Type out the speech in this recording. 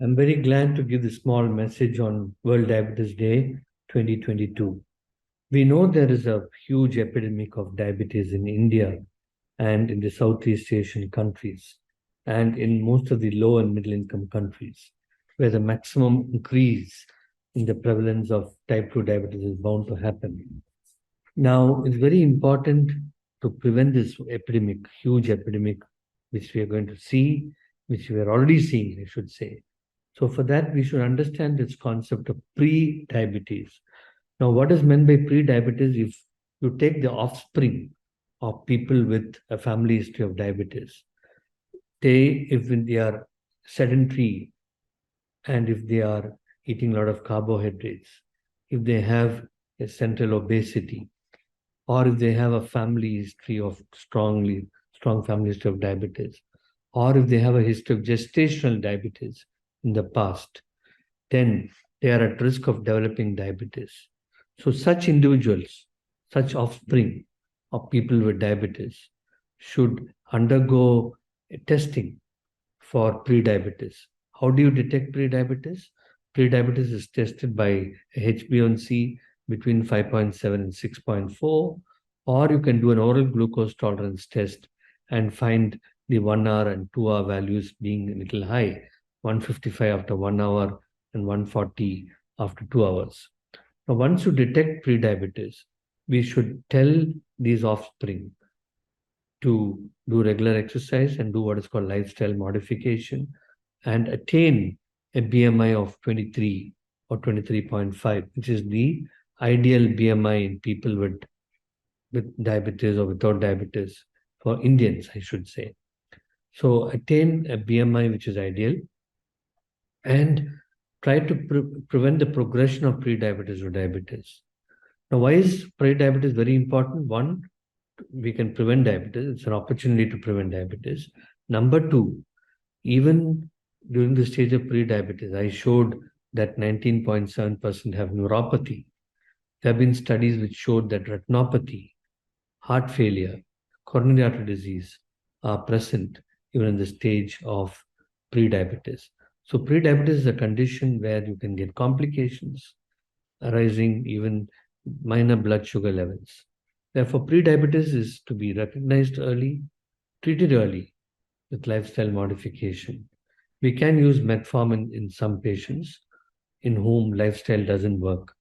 I'm very glad to give the small message on World Diabetes Day 2022. We know there is a huge epidemic of diabetes in India and in the Southeast Asian countries and in most of the low and middle income countries, where the maximum increase in the prevalence of type 2 diabetes is bound to happen. Now, it's very important to prevent this epidemic, huge epidemic, which we are going to see, which we are already seeing, I should say. So for that, we should understand this concept of pre-diabetes. Now, what is meant by pre-diabetes? If you take the offspring of people with a family history of diabetes, if they are sedentary and if they are eating a lot of carbohydrates, if they have a central obesity, or if they have a family history of strong family history of diabetes, or if they have a history of gestational diabetes in the past, then they are at risk of developing diabetes. So such individuals, such offspring of people with diabetes should undergo testing for pre-diabetes. How do you detect pre-diabetes? Pre-diabetes is tested by a HbA1c between 5.7 and 6.4, or you can do an oral glucose tolerance test and find the 1 hour and 2 hour values being a little high, 155 after 1 hour and 140 after 2 hours. Now, once you detect prediabetes, we should tell these offspring to do regular exercise and do what is called lifestyle modification and attain a BMI of 23 or 23.5, which is the ideal BMI in people with diabetes or without diabetes, for Indians, I should say. So attain a BMI which is ideal and try to prevent the progression of prediabetes or diabetes. Now, why is prediabetes very important? One, we can prevent diabetes. It's an opportunity to prevent diabetes. Number two, even during the stage of prediabetes, I showed that 19.7% have neuropathy. There have been studies which showed that retinopathy, heart failure, coronary artery disease are present even in the stage of prediabetes. So prediabetes is a condition where you can get complications arising, even minor blood sugar levels. Therefore, prediabetes is to be recognized early, treated early with lifestyle modification. We can use metformin in some patients in whom lifestyle doesn't work.